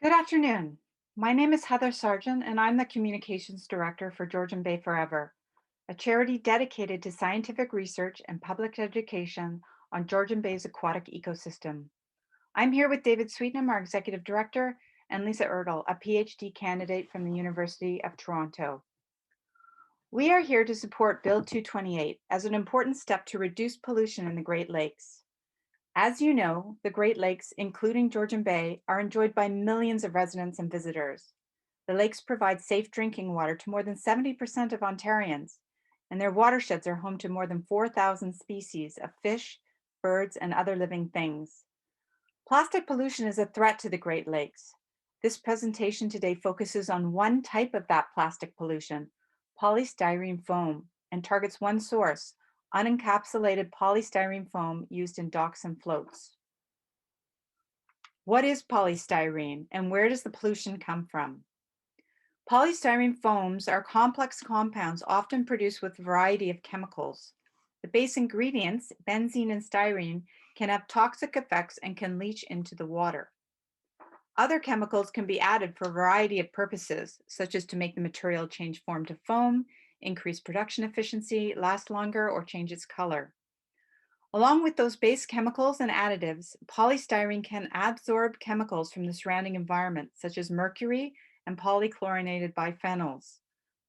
Good afternoon. My name is Heather Sargeant, and I'm the Communications Director for Georgian Bay Forever, a charity dedicated to scientific research and public education on Georgian Bay's aquatic ecosystem. I'm here with David Sweetnam, our Executive Director, and Lisa Ertl, a PhD candidate from the University of Toronto. We are here to support Bill 228 as an important step to reduce pollution in the Great Lakes. As you know, the Great Lakes, including Georgian Bay, are enjoyed by millions of residents and visitors. The lakes provide safe drinking water to more than 70% of Ontarians, and their watersheds are home to more than 4,000 species of fish, birds, and other living things. Plastic pollution is a threat to the Great Lakes. This presentation today focuses on one type of that plastic pollution, polystyrene foam, and targets one source, unencapsulated polystyrene foam used in docks and floats. What is polystyrene and where does the pollution come from? Polystyrene foams are complex compounds often produced with a variety of chemicals. The base ingredients, benzene and styrene, can have toxic effects and can leach into the water. Other chemicals can be added for a variety of purposes, such as to make the material change form to foam, increase production efficiency, last longer, or change its color. Along with those base chemicals and additives, polystyrene can absorb chemicals from the surrounding environment, such as mercury and polychlorinated biphenyls.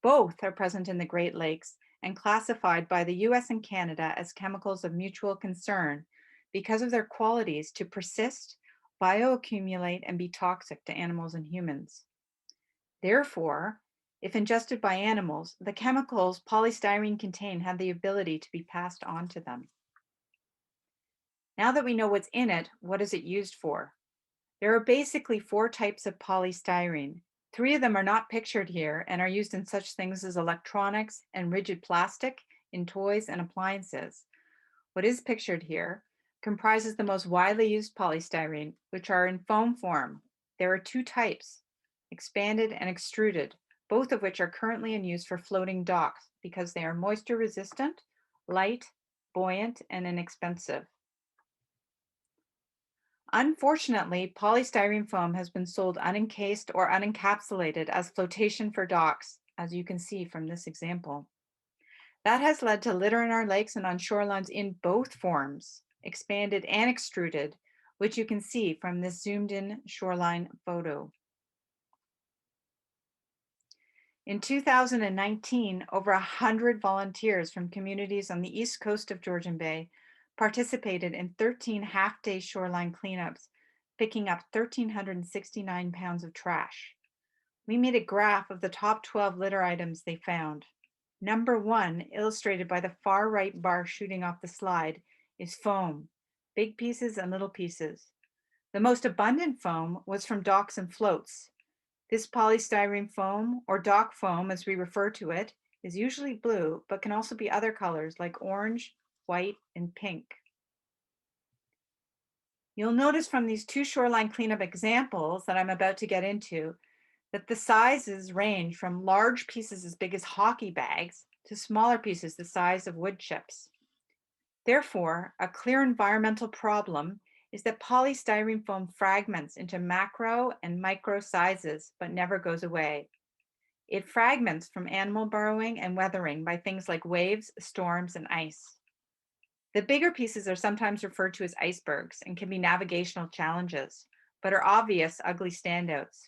Both are present in the Great Lakes and classified by the US and Canada as chemicals of mutual concern because of their qualities to persist, bioaccumulate, and be toxic to animals and humans. Therefore, if ingested by animals, the chemicals polystyrene contain have the ability to be passed on to them. Now that we know what's in it, what is it used for? There are basically four types of polystyrene. Three of them are not pictured here and are used in such things as electronics and rigid plastic in toys and appliances. What is pictured here comprises the most widely used polystyrene, which are in foam form. There are two types, expanded and extruded, both of which are currently in use for floating docks because they are moisture resistant, light, buoyant, and inexpensive. Unfortunately, polystyrene foam has been sold unencased or unencapsulated as flotation for docks, as you can see from this example. That has led to litter in our lakes and on shorelines in both forms, expanded and extruded, which you can see from this zoomed in shoreline photo. In 2019, over 100 volunteers from communities on the east coast of Georgian Bay participated in 13 half-day shoreline cleanups, picking up 1,369 pounds of trash. We made a graph of the top 12 litter items they found. Number 1, illustrated by the far right bar shooting off the slide, is foam, big pieces and little pieces. The most abundant foam was from docks and floats. This polystyrene foam, or dock foam as we refer to it, is usually blue, but can also be other colors like orange, white, and pink. You'll notice from these two shoreline cleanup examples that I'm about to get into that the sizes range from large pieces as big as hockey bags to smaller pieces the size of wood chips. Therefore, a clear environmental problem is that polystyrene foam fragments into macro and micro sizes but never goes away. It fragments from animal burrowing and weathering by things like waves, storms, and ice. The bigger pieces are sometimes referred to as icebergs and can be navigational challenges, but are obvious, ugly standouts.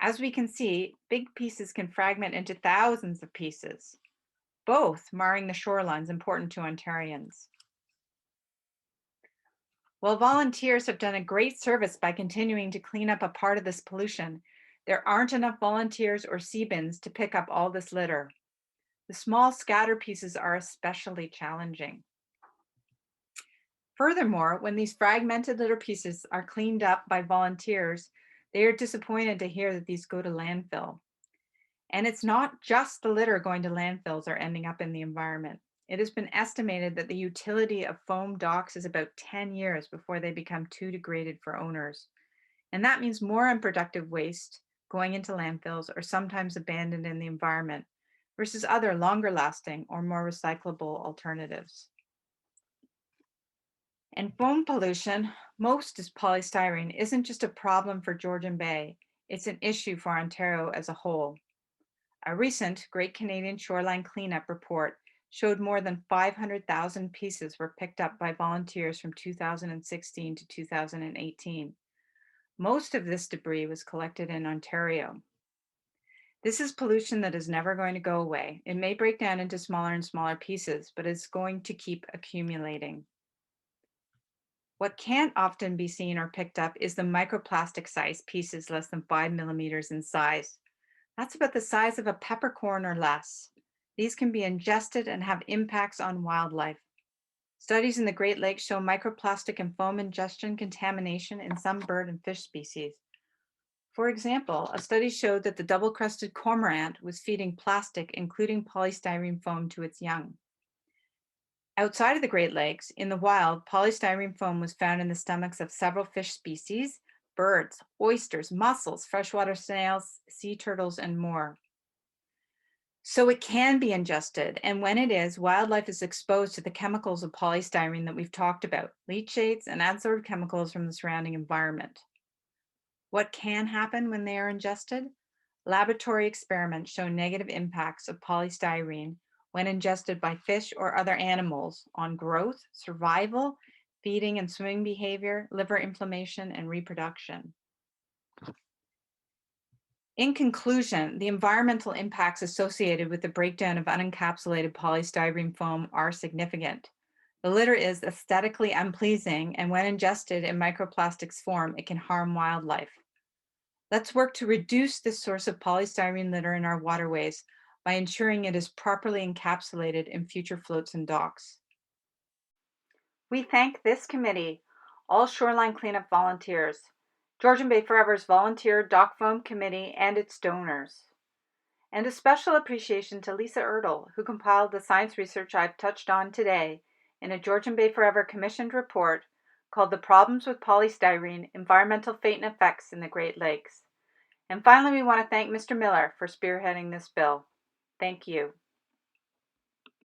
As we can see, big pieces can fragment into thousands of pieces, both marring the shorelines important to Ontarians. While volunteers have done a great service by continuing to clean up a part of this pollution, there aren't enough volunteers or sea bins to pick up all this litter. The small scatter pieces are especially challenging. Furthermore, when these fragmented litter pieces are cleaned up by volunteers, they are disappointed to hear that these go to landfill. And it's not just the litter going to landfills or ending up in the environment. It has been estimated that the utility of foam docks is about 10 years before they become too degraded for owners. And that means more unproductive waste going into landfills or sometimes abandoned in the environment versus other longer lasting or more recyclable alternatives. And foam pollution, most is polystyrene, isn't just a problem for Georgian Bay, it's an issue for Ontario as a whole. A recent Great Canadian Shoreline Cleanup report showed more than 500,000 pieces were picked up by volunteers from 2016 to 2018. Most of this debris was collected in Ontario. This is pollution that is never going to go away. It may break down into smaller and smaller pieces, but it's going to keep accumulating. What can't often be seen or picked up is the microplastic size pieces less than 5 millimeters in size. That's about the size of a peppercorn or less. These can be ingested and have impacts on wildlife. Studies in the Great Lakes show microplastic and foam ingestion contamination in some bird and fish species. For example, a study showed that the double-crested cormorant was feeding plastic, including polystyrene foam, to its young. Outside of the Great Lakes, in the wild, polystyrene foam was found in the stomachs of several fish species, birds, oysters, mussels, freshwater snails, sea turtles, and more. So it can be ingested, and when it is, wildlife is exposed to the chemicals of polystyrene that we've talked about, leachates and adsorbed chemicals from the surrounding environment. What can happen when they are ingested? Laboratory experiments show negative impacts of polystyrene when ingested by fish or other animals on growth, survival, feeding and swimming behavior, liver inflammation, and reproduction. In conclusion, the environmental impacts associated with the breakdown of unencapsulated polystyrene foam are significant. The litter is aesthetically unpleasing, and when ingested in microplastics form, it can harm wildlife. Let's work to reduce this source of polystyrene litter in our waterways by ensuring it is properly encapsulated in future floats and docks. We thank this committee, all shoreline cleanup volunteers, Georgian Bay Forever's Volunteer Dock Foam Committee, and its donors. And a special appreciation to Lisa Ertl, who compiled the science research I've touched on today in a Georgian Bay Forever commissioned report called The Problems with Polystyrene, Environmental Fate and Effects in the Great Lakes. And finally, we want to thank Mr. Miller for spearheading this bill. Thank you.